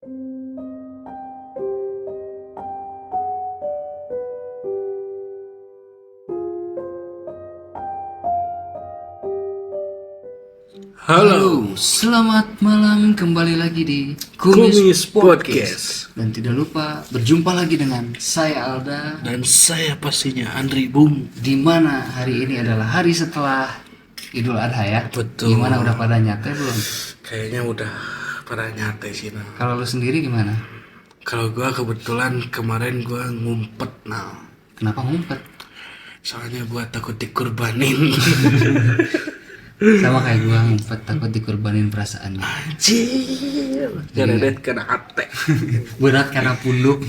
Halo, selamat malam, kembali lagi di Kumis Podcast. Dan tidak lupa berjumpa lagi dengan saya Alda, Dan saya pastinya Andri Bung. di mana hari ini adalah hari setelah Idul Adha ya. Betul. Gimana, udah pada nyate belum? Kayaknya udah pada nyate sih nah. Kalau lu sendiri gimana? Kalau gua kebetulan kemarin gua ngumpet nah. Kenapa ngumpet? Soalnya gua takut dikurbanin. Sama kayak gua, ngumpet takut dikorbanin perasaannya. Anjir. Geredet kena hati. Berat karena punduk.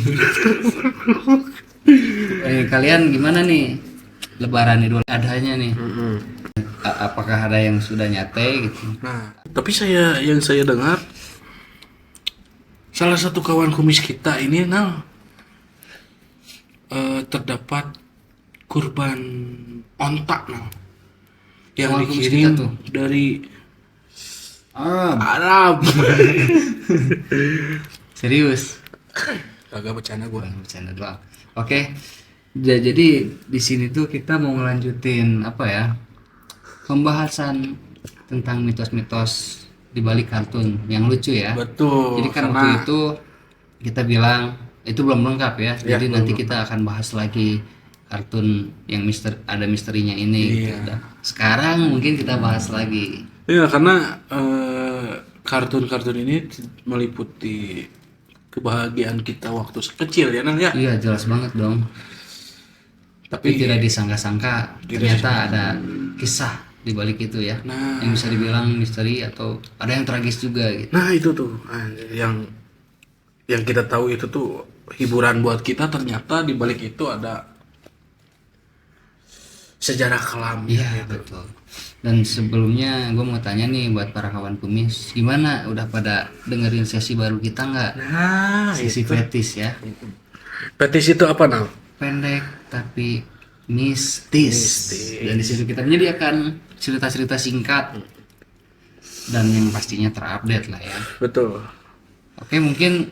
Kalian gimana nih Lebaran Idul Adhanya nih? Apakah ada yang sudah nyate gitu? Nah, tapi yang saya dengar salah satu kawan kumis kita ini terdapat kurban ontak yang Kawan kumis dikirim kita tuh dari Arab. Serius? Kagak bercanda gue. Bercanda doang. Oke. Jadi di sini tuh kita mau ngelanjutin apa ya? Pembahasan tentang mitos-mitos di balik kartun yang lucu ya. Betul. Jadi kan waktu itu kita bilang itu belum lengkap ya. Jadi nanti kita akan bahas lagi kartun yang ada misterinya ini gitu. Dan sekarang mungkin kita bahas lagi. Iya, karena kartun-kartun ini meliputi kebahagiaan kita waktu kecil ya, Nang ya. Iya, jelas banget dong. Tapi tidak disangka-sangka ternyata ada kisah di balik itu ya. Nah. Yang bisa dibilang misteri atau ada yang tragis juga gitu. Nah, itu tuh yang kita tahu itu tuh hiburan buat kita, ternyata di balik itu ada sejarah kelam. Iya, betul. Dan sebelumnya gue mau tanya nih buat para kawan kumis, gimana, udah pada dengerin sesi baru kita nggak? Nah, Sesi fetis ya. petis itu apa, Nang? Pendek tapi mistis. Dan di situ kita menyediakan cerita-cerita singkat dan yang pastinya terupdate lah ya. Betul. Oke, mungkin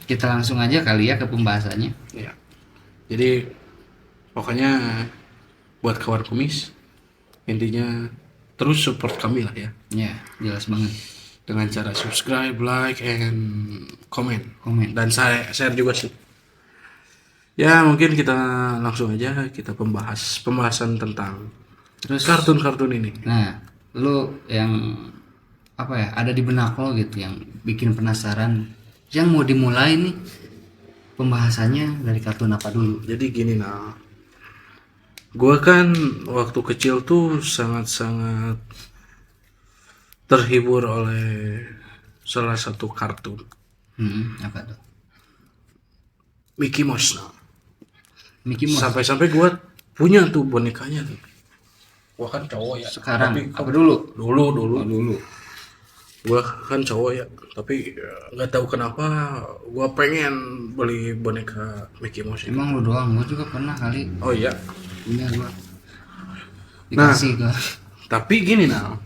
kita langsung aja kali ya ke pembahasannya. Ya. Jadi pokoknya buat kawan kumis, intinya terus support kami lah ya. Ya, jelas banget. Dengan cara subscribe, like, and comment. Dan share juga sih. Ya, mungkin kita langsung aja kita pembahasan tentang Terus kartun-kartun ini. nah, lu yang apa ya, ada di benak lo gitu yang bikin penasaran, yang mau dimulai nih pembahasannya dari kartun apa dulu? Jadi gini, nah, gue kan waktu kecil tuh sangat-sangat terhibur oleh salah satu kartun, Apa tuh? Mickey Mouse. Nah. Mickey Mouse. Sampai-sampai gue punya tuh bonekanya tuh. Gue kan cowok ya. Sekarang Tapi apa dulu? Dulu. Oh, dulu. Gue kan cowok ya. Tapi nggak tahu kenapa gue pengen beli boneka Mickey Mouse itu. Emang lu doang? Gua juga pernah kali Oh iya. punya gua. Dikasih gua. Tapi gini nah,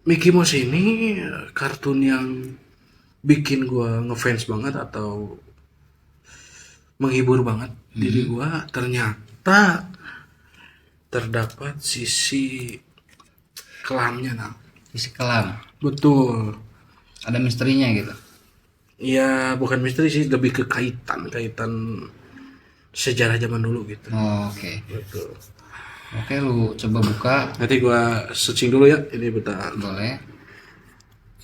Mickey Mouse ini kartun yang bikin gua ngefans banget atau menghibur banget diri gua, ternyata terdapat sisi kelamnya nah. Isi kelam. Betul. Ada misterinya gitu. Ya bukan misteri sih, lebih ke kaitan sejarah zaman dulu gitu. Oh, oke. Betul. Oke, lu coba buka. Nanti gua searching dulu ya, ini bentar. Boleh.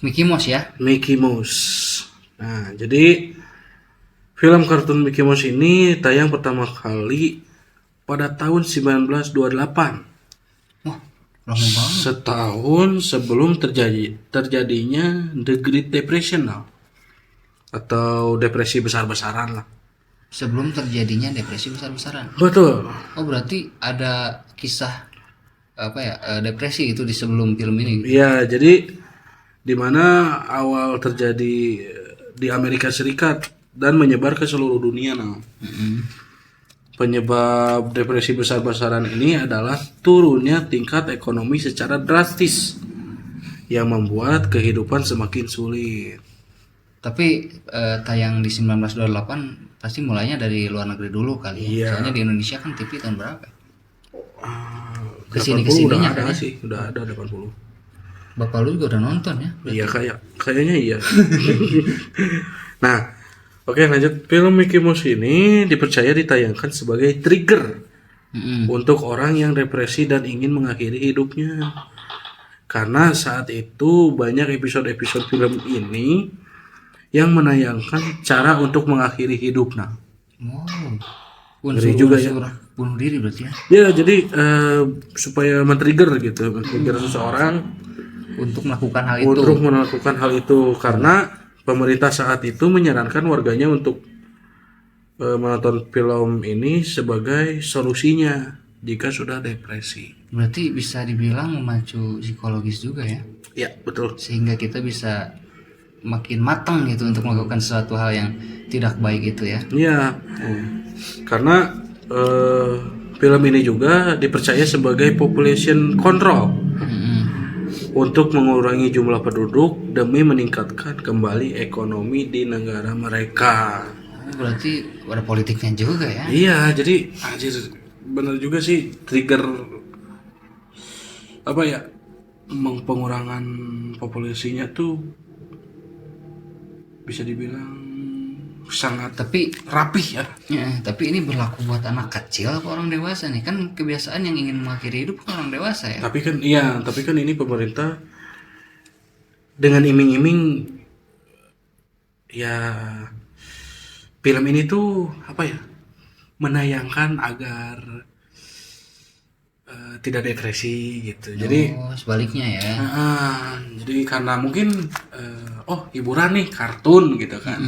Mickey Mouse ya. Mickey Mouse. Nah, jadi film kartun Mickey Mouse ini tayang pertama kali pada tahun 1928. Wah, lama banget. Setahun sebelum terjadinya The Great Depression now. Atau depresi besar-besaran lah. Sebelum terjadinya depresi besar-besaran. Betul. Oh, berarti ada kisah apa ya, depresi itu di sebelum film ini. Iya, jadi di mana awal terjadi di Amerika Serikat dan menyebar ke seluruh dunia now. Penyebab depresi besar-besaran ini adalah turunnya tingkat ekonomi secara drastis yang membuat kehidupan semakin sulit. Tapi tayang di 1928 pasti mulainya dari luar negeri dulu kali ya. Iya. Soalnya di Indonesia kan TV tahun berapa? Kesini 80 udah kesininya ada kan ya? sih, udah ada 80. Bapak lu juga udah nonton ya? Iya kayaknya iya. Nah, oke lanjut. Film Mickey Mouse ini dipercaya ditayangkan sebagai trigger untuk orang yang depresi dan ingin mengakhiri hidupnya. Karena saat itu banyak episode-episode film ini yang menayangkan cara untuk mengakhiri hidup. Nah, Ngeri juga ya. Bunuh diri berarti ya? Ya, jadi supaya men-trigger gitu, men-trigger seseorang untuk melakukan hal itu. Karena pemerintah saat itu menyarankan warganya untuk menonton film ini sebagai solusinya jika sudah depresi. Berarti bisa dibilang memacu psikologis juga ya? Ya, betul. Sehingga kita bisa makin matang gitu untuk melakukan sesuatu hal yang tidak baik itu ya? Iya. Karena film ini juga dipercaya sebagai population control untuk mengurangi jumlah penduduk demi meningkatkan kembali ekonomi di negara mereka. Berarti ada politiknya juga ya? Iya, jadi anjir bener juga sih trigger apa ya, pengurangan populasinya tuh bisa dibilang sangat rapih ya. Tapi ini berlaku buat anak kecil apa orang dewasa nih? Kan kebiasaan yang ingin mengakhiri hidup kan orang dewasa ya. Tapi kan ini pemerintah dengan iming-iming ya, film ini tuh apa ya, menayangkan agar tidak depresi gitu. Jadi sebaliknya ya. Jadi karena mungkin hiburan nih, kartun gitu kan.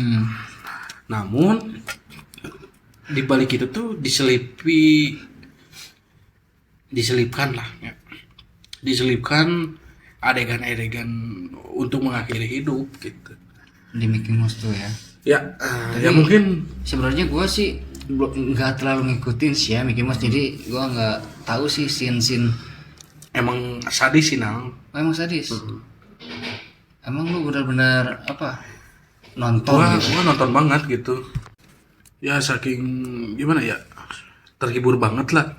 Namun di balik itu tuh diselipkan adegan-adegan untuk mengakhiri hidup gitu di Mickey Mouse tuh ya. Ya mungkin sebenarnya gue sih nggak terlalu ngikutin sih ya Mickey Mouse, jadi gue nggak tahu sih scene emang sadis sih Nang. Emang sadis. Emang lu benar-benar nonton? Gua nonton banget gitu. Ya saking gimana ya, terhibur banget lah.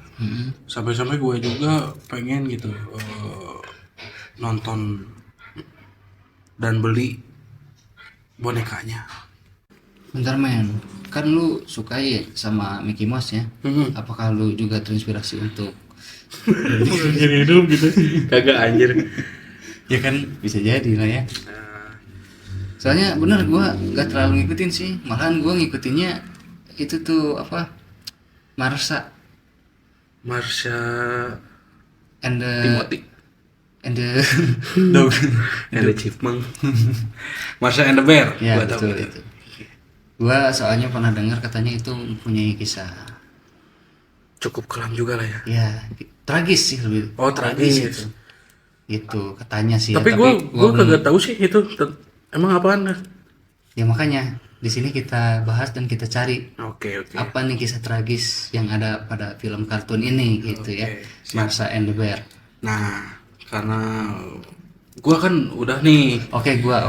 Sampai-sampai gue juga pengen gitu nonton dan beli bonekanya. Bentar men, kan lu suka ya sama Mickey Mouse ya? Apakah lu juga terinspirasi untuk mengakhiri hidup gitu? Kagak anjir. Ya kan bisa jadi lah ya. Soalnya bener gue gak terlalu ngikutin sih, malahan gue ngikutinnya itu tuh Marsha and the Timothy and the dog and the chipmunk. Marsha and the bear. Ya betul itu. Gue soalnya pernah dengar katanya itu mempunyai kisah cukup kelam juga lah ya. Ya tragis sih lebih. Tragis itu katanya sih. Tapi gue kagak tahu sih itu emang apaan. Ya makanya di sini kita bahas dan kita cari Oke. apa nih kisah tragis yang ada pada film kartun ini gitu ya. Marsha and the Bear. Nah, karena gua kan udah nih. Oke, gua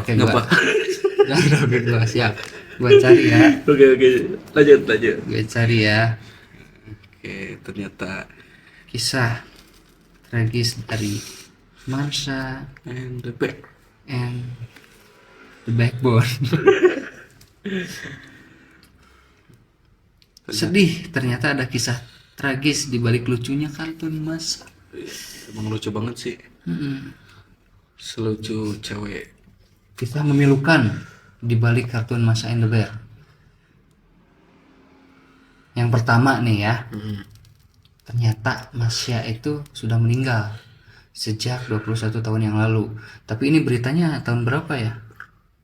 siap. Gua cari ya. Oke. Lanjut. Gua cari ya. Oke, ternyata kisah tragis dari Marsha and the Bear and the Backbone. Sedih, ternyata ada kisah tragis di balik lucunya kartun Mas. Emang lucu banget sih. Selucu cewek. Kisah memilukan di balik kartun Marsha and the Bear. Yang pertama nih ya. Ternyata Marsha itu sudah meninggal sejak 21 tahun yang lalu. Tapi ini beritanya tahun berapa ya?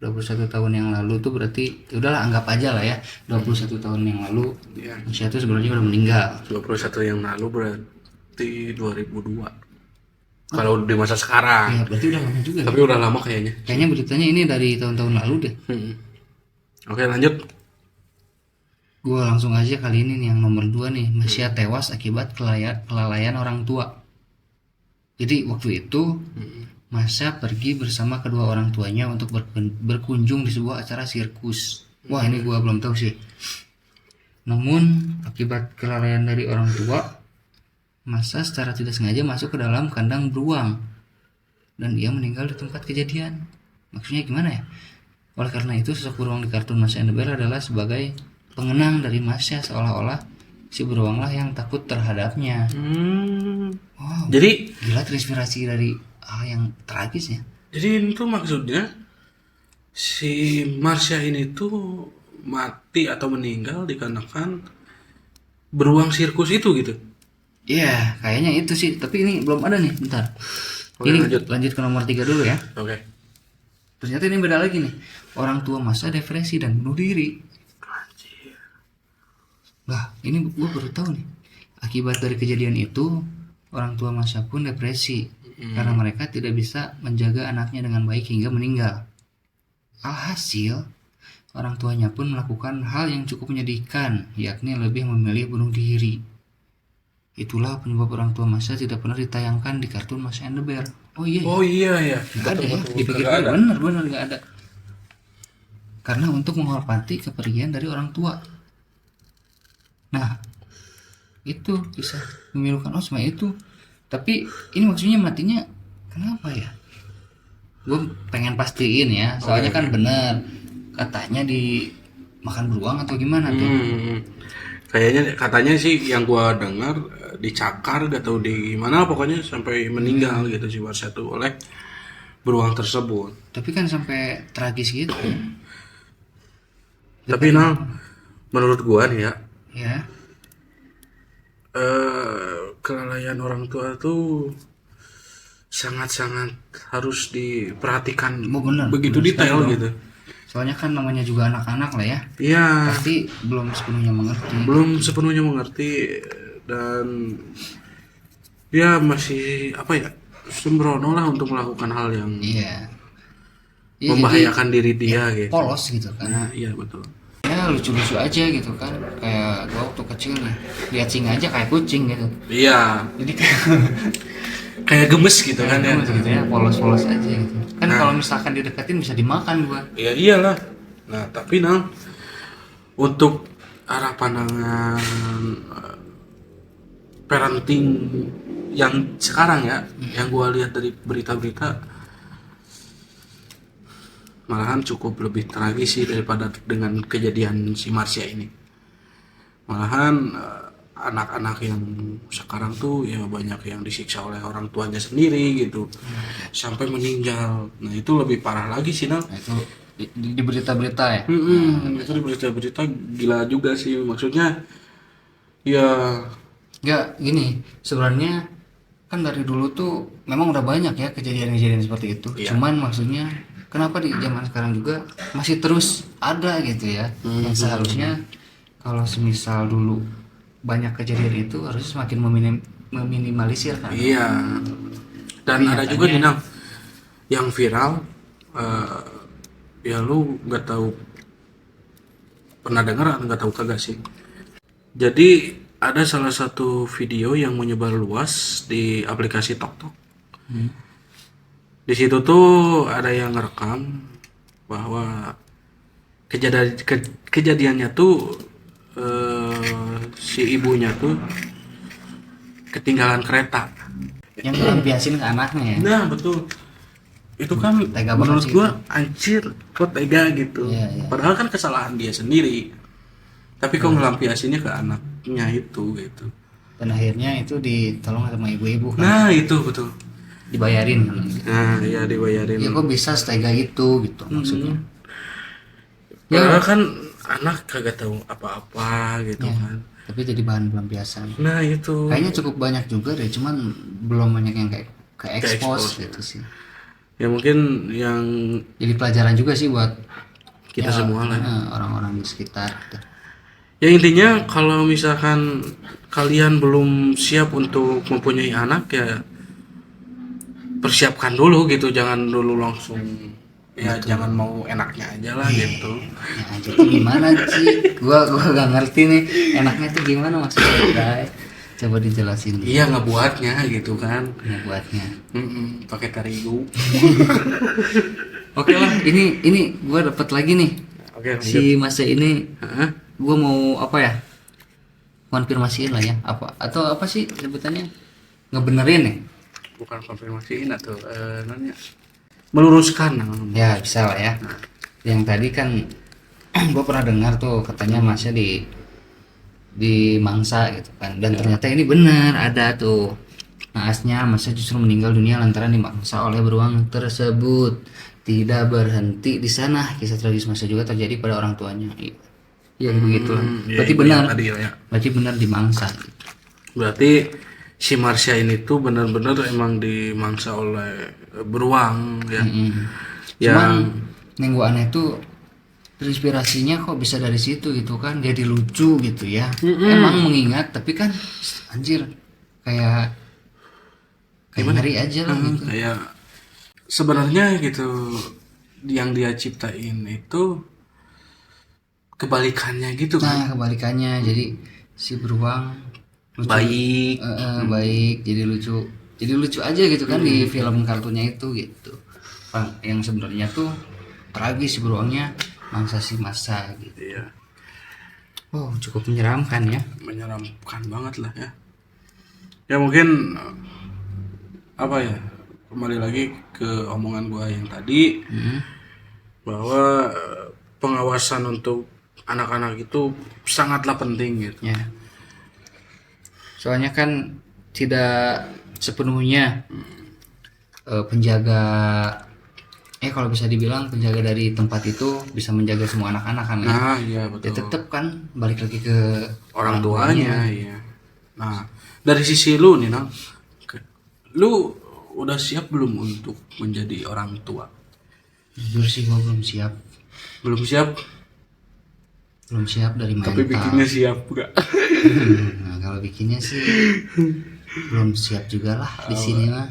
21 tahun yang lalu tuh berarti udahlah anggap aja lah ya 21 tahun yang lalu Marsha itu sebenarnya udah meninggal. 21 yang lalu berarti 2002 kalau di masa sekarang. Ya berarti udah lama juga. Tapi udah lama kayaknya. Kayaknya beritanya ini dari tahun-tahun lalu deh. Oke lanjut. Gue langsung aja kali ini nih yang nomor 2 nih. Marsha tewas akibat kelalaian orang tua. Jadi waktu itu Masha pergi bersama kedua orang tuanya untuk berkunjung di sebuah acara sirkus. Wah, ini gua belum tahu sih. Namun akibat kelalaian dari orang tua, Masha secara tidak sengaja masuk ke dalam kandang beruang dan ia meninggal di tempat kejadian. Maksudnya gimana ya? Oleh karena itu, sosok beruang di kartun Masha and the Bear adalah sebagai pengenang dari Masha, seolah-olah si beruanglah yang takut terhadapnya. Wow, Jadi gila, terinspirasi dari hal yang tragis ya. Jadi itu maksudnya si Marsha ini tuh mati atau meninggal dikarenakan beruang sirkus itu gitu. Iya, kayaknya itu sih. Tapi ini belum ada nih, bentar. Oke, Ini lanjut ke nomor 3 dulu ya. Oke. Ternyata ini beda lagi nih. Orang tua Masha depresi dan bunuh diri. Lah, ini gue baru tahu nih. Akibat dari kejadian itu, orang tua Masha pun depresi karena mereka tidak bisa menjaga anaknya dengan baik hingga meninggal. Alhasil, orang tuanya pun melakukan hal yang cukup menyedihkan, yakni lebih memilih bunuh diri. Itulah penyebab orang tua Masha tidak pernah ditayangkan di kartun Masha and the Bear. Oh iya, Oh iya ya. nggak ada ya. Dipikir Nggak ada. bener nggak ada. Karena untuk menghormati kepergian dari orang tua. Nah, itu kisah memilukan Osma itu. Tapi ini maksudnya matinya kenapa ya? Gue pengen pastiin ya, soalnya kan bener katanya dimakan beruang atau gimana tuh. Kayaknya katanya sih yang gua dengar dicakar gak tahu di mana, pokoknya sampai meninggal gitu si Marsha tuh oleh beruang tersebut. Tapi kan sampai tragis gitu. Tapi nah, menurut gua nih ya, Ya, kelalaian orang tua tuh sangat-sangat harus diperhatikan oh, bener, begitu bener detail sekali gitu. soalnya kan namanya juga anak-anak lah ya. Iya, Pasti belum sepenuhnya mengerti. belum sepenuhnya mengerti dan dia masih apa ya, sembrono lah untuk melakukan hal yang Iya. Iya, membahayakan diri dia jadi gitu. polos gitu kan. Nah, iya betul. Ya lucu-lucu aja gitu kan. Kayak gua waktu kecil nih, lihat singa aja kayak kucing gitu. Iya, Jadi kayak kayak gemes gitu kan ya. gitu ya, polos-polos aja gitu. Kan kalau misalkan dideketin bisa dimakan gua. Ya iyalah. Nah, tapi Nang, untuk arah pandangan parenting yang sekarang ya, yang gua lihat dari berita-berita, malahan cukup lebih tragis sih daripada dengan kejadian si Marsha ini. Malahan anak-anak yang sekarang tuh ya banyak yang disiksa oleh orang tuanya sendiri gitu, sampai meninggal. Nah itu lebih parah lagi sih Nang. Nah, itu di berita-berita ya. Itu di berita-berita gila juga sih, maksudnya ya. Enggak, gini, sebenarnya kan dari dulu tuh memang udah banyak ya kejadian-kejadian seperti itu. Iya. Cuman maksudnya kenapa di zaman sekarang juga masih terus ada gitu ya. Yang seharusnya kalau semisal dulu banyak kejadian itu harusnya semakin meminimalisir kan. Iya. Dan Tapi ada juga nih Nang, yang viral, ya lu nggak tahu pernah dengar nggak tahu kagak sih. Jadi ada salah satu video yang menyebar luas di aplikasi TokTok. Di situ tuh ada yang ngerekam bahwa kejadiannya tuh si ibunya tuh ketinggalan kereta. Yang ngelampiasin ke anaknya ya. Nah betul, itu kan Tega banget menurut sih gua anjir kok tega gitu. Iya, iya. Padahal kan kesalahan dia sendiri, tapi kok ngelampiasinnya ke anaknya itu gitu. Dan akhirnya itu ditolong sama ibu-ibu kan. Nah itu betul. Dibayarin kan. Nah iya dibayarin. Ya kok bisa setega itu gitu maksudnya. Padahal kan anak kagak tahu apa-apa gitu kan. Tapi jadi bahan pelampiasan. Nah itu. Kayaknya cukup banyak juga deh, cuman belum banyak yang kayak Ke-expose. expose gitu sih. Ya mungkin yang Jadi pelajaran juga sih buat kita semua lah. orang-orang di sekitar gitu. Ya intinya kalau misalkan kalian belum siap untuk mempunyai anak ya persiapkan dulu gitu, jangan dulu langsung ya jangan mau enaknya aja lah gitu. Nah, jadi gimana sih? Gua gak ngerti nih enaknya tuh gimana maksudnya, Bray. Coba dijelasin. Iya, ngebuatnya gitu kan. Ngebuatnya. Pakai terigu. Oke lah, ini gua dapat lagi nih. Oke, lanjut. Si Mas ini Hah? gua mau apa ya? Konfirmasiin lah ya. Apa sih sebutannya? Ngebenerin ya? Bukan konfirmasiin atau nanya. Meluruskan. Ya, bisa lah ya. Yang tadi kan gua pernah dengar tuh katanya Masnya di mangsa gitu kan. Dan ternyata ini benar ada tuh. Naasnya Masnya justru meninggal dunia lantaran dimangsa oleh beruang tersebut. Tidak berhenti di sana, kisah tragis Masnya juga terjadi pada orang tuanya. Iya begitu. Berarti benar. Tadi ya. Berarti benar dimangsa. Berarti si Marsha ini tuh benar-benar emang dimangsa oleh beruang ya. Cuman yang gua aneh tuh terinspirasinya kok bisa dari situ gitu kan, jadi lucu gitu ya. Emang mengingat tapi kan anjir kayak ngeri aja lah gitu. Kayak sebenarnya gitu yang dia ciptain itu kebalikannya gitu kan. Nah kebalikannya, jadi si beruang lucu, Baik. baik, jadi lucu aja gitu kan di film kartunnya itu gitu. Yang sebenarnya tuh tragis si beruangnya mangsa si masa gitu. Iya. Oh cukup menyeramkan ya. Menyeramkan banget lah ya. Ya mungkin apa ya, kembali lagi ke omongan gua yang tadi bahwa pengawasan untuk anak-anak itu sangatlah penting gitu. Ya. Soalnya kan tidak sepenuhnya penjaga kalau bisa dibilang penjaga dari tempat itu bisa menjaga semua anak-anak kan. Nah, iya Ya betul. tetap kan balik lagi ke Orang tuanya, iya. Nah, dari sisi lu nih, Nang. Lu udah siap belum untuk menjadi orang tua? Jujur sih gua belum siap. Belum siap, Belum siap dari mental. tapi bikinnya siap enggak? Nah, kalau bikinnya sih belum siap juga lah di sini mah.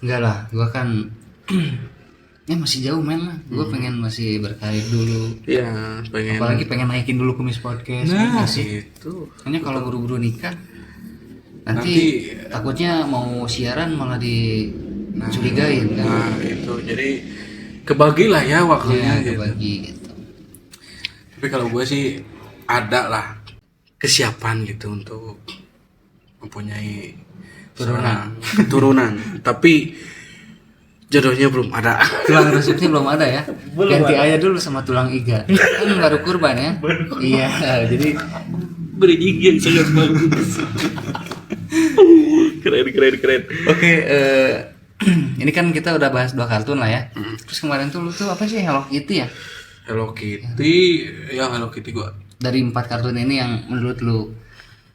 Enggak lah, gua kan masih jauh men lah. Gua pengen masih berkarir dulu. Iya, pengen. Apalagi pengen naikin dulu Kumis Podcast. Nah, sih. itu. Hanya kalau buru-buru nikah nanti takutnya mau siaran malah dicurigain kan. Nah, itu. Jadi kebagilah ya waktunya Ya, gitu. kebagi gitu. Tapi kalau gue sih ada lah kesiapan gitu untuk mempunyai keturunan. Tapi jodohnya belum ada. Tulang rusuknya belum ada ya. Ganti aja dulu sama tulang iga. Kan baru kurban ya. Iya, jadi Beri gigi yang sangat bagus. keren. oke, ini kan kita udah bahas 2 kartun lah ya. Terus kemarin tuh lu tuh apa sih Hello Kitty ya? Hello Kitty, ya Hello Kitty gua. Dari 4 kartun ini yang menurut lu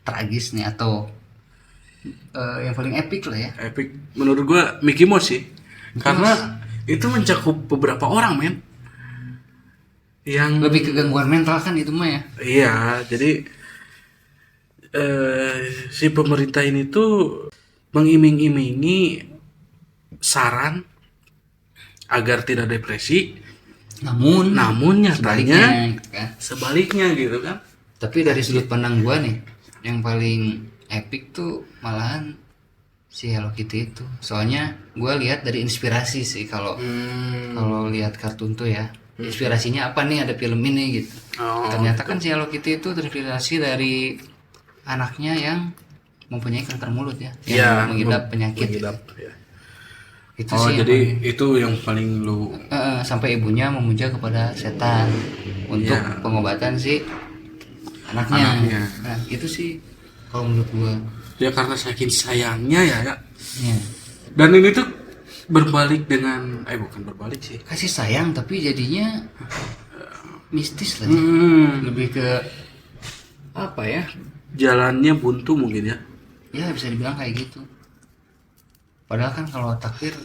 tragis nih atau yang paling epic lah ya? Epic menurut gua Mickey Mouse sih. Karena itu mencakup beberapa orang, men. Yang Lebih ke gangguan mental kan itu mah ya. iya, jadi si pemerintah ini tuh mengiming-imingi saran agar tidak depresi, namun nyatanya gitu kan. sebaliknya gitu kan. Tapi dari sudut pandang gua nih, yang paling epic tuh malahan si Hello Kitty itu. Soalnya gua lihat dari inspirasi sih kalau lihat kartun tuh ya. Inspirasinya apa nih, ada film ini gitu. Ternyata kan si Hello Kitty itu terinspirasi dari anaknya yang mempunyai kanker mulut ya, yang mengidap penyakit. Ya. Itu sih jadi itu yang paling lu sampai ibunya memuja kepada setan untuk pengobatan si anaknya. Nah, itu sih kalau menurut gua. Ya karena saking sayangnya ya. Ya. Dan ini tuh berbalik dengan bukan berbalik sih. Kasih sayang tapi jadinya mistis lah. Lebih ke apa ya? Jalannya buntu mungkin ya. Ya bisa dibilang kayak gitu. Padahal kan kalau takdir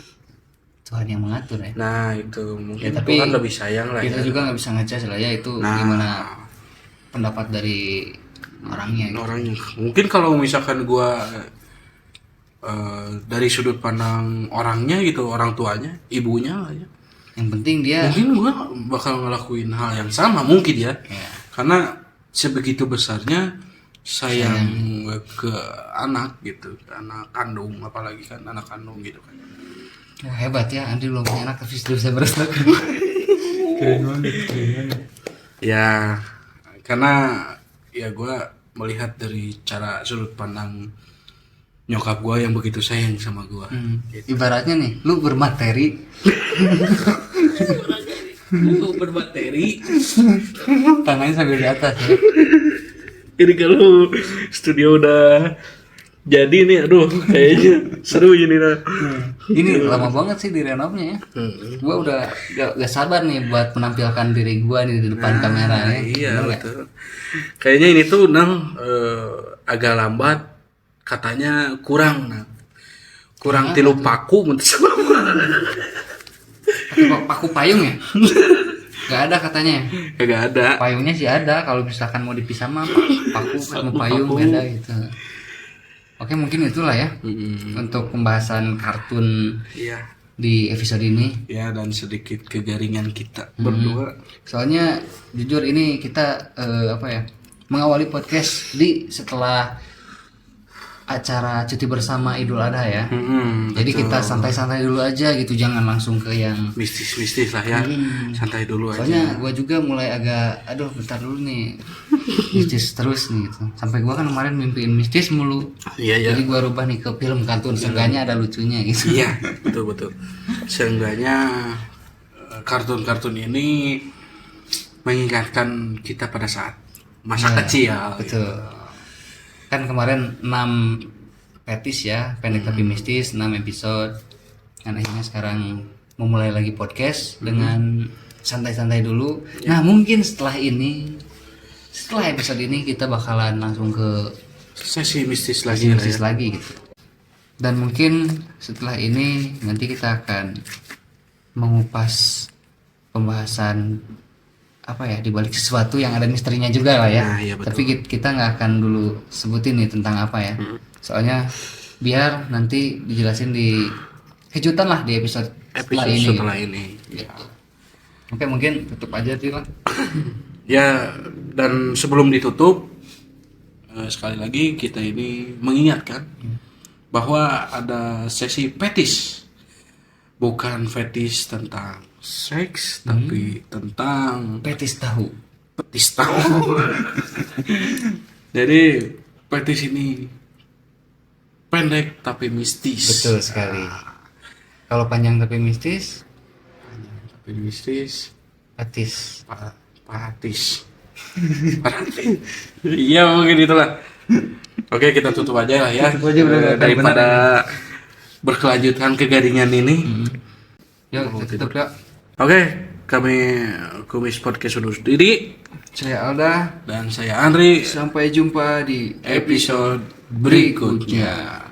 Tuhan yang mengatur ya. Nah itu mungkin tapi Tuhan lebih sayang lah. Kita ya. juga nggak bisa ngecas lah ya itu gimana pendapat dari orangnya. Gitu. Orangnya mungkin kalau misalkan gua dari sudut pandang orangnya gitu, orang tuanya, ibunya lah ya. Yang penting dia Mungkin gua bakal ngelakuin hal yang sama mungkin ya. Ya. Karena sebegitu besarnya sayang ke anak gitu, anak kandung, apalagi kan anak kandung gitu kan. Wah, hebat ya, Andri belum punya anak tapi sudah bisa beresak. Keren banget. Ya karena ya gue melihat dari cara sudut pandang nyokap gue yang begitu sayang sama gue. Ibaratnya nih, lu bermateri, Lu bermateri. tangannya sambil di atas ya. Ini kalau studio udah jadi nih, aduh kayaknya seru ini lah. Ini lama banget sih direnovnya ya. Gua udah gak sabar nih buat menampilkan diri gua nih di depan kamera ya. Iya Bener nggak? betul. Kayaknya ini tuh Nang agak lambat, katanya kurang Nang. Kurang tilu paku menurut sama. Paku payung ya? Gak ada katanya. Kagak ada. Payungnya sih ada, kalau misalkan mau dipisah mah paku sama payung beda gitu. Oke, mungkin itulah ya untuk pembahasan kartun Iya. di episode ini. Ya dan sedikit kegaringan kita berdua. Soalnya jujur ini kita mengawali podcast setelah acara cuti bersama Idul Adha ya. Jadi kita santai-santai dulu aja gitu, jangan langsung ke yang Mistis-mistis lah ya. Santai dulu aja. soalnya gue juga mulai agak bentar dulu nih mistis terus nih gitu. Sampai gue kan kemarin mimpiin mistis mulu. Iya. Jadi gue rubah nih ke film kartun, seenggaknya ada lucunya gitu. Iya, betul. Seenggaknya kartun-kartun ini mengingatkan kita pada saat masa kecil. Betul. Kan kemarin 6 petis ya, pendek tapi mistis, 6 episode. Dan akhirnya sekarang memulai lagi podcast dengan santai-santai dulu. Nah, mungkin setelah episode ini kita bakalan langsung ke Sesi mistis lagi lah ya. mistis lagi gitu. Dan mungkin setelah ini nanti kita akan mengupas pembahasan di balik sesuatu yang ada misterinya juga lah ya. Nah, iya, betul. Tapi kita nggak akan dulu sebutin nih tentang apa ya. Soalnya biar nanti dijelasin di kejutan lah di episode setelah ini. Ya. Oke, mungkin tutup aja sih lah. Ya, dan sebelum ditutup sekali lagi kita ini mengingatkan bahwa ada sesi fetis. Bukan fetis tentang seks, tapi tentang Petis tahu. petis tahu. Jadi petis ini pendek tapi mistis. Betul sekali. Kalau panjang tapi mistis, Tapi mistis, petis. patis. Iya mungkin itulah. Oke, kita tutup aja lah ya. Tutup aja, udah Daripada berkelanjutan kegaringan ini. Yuk, kita tutup yuk. Oke, kami Kumis Podcast undur diri. Saya Alda. Dan saya Andri. Sampai jumpa di Episode berikutnya.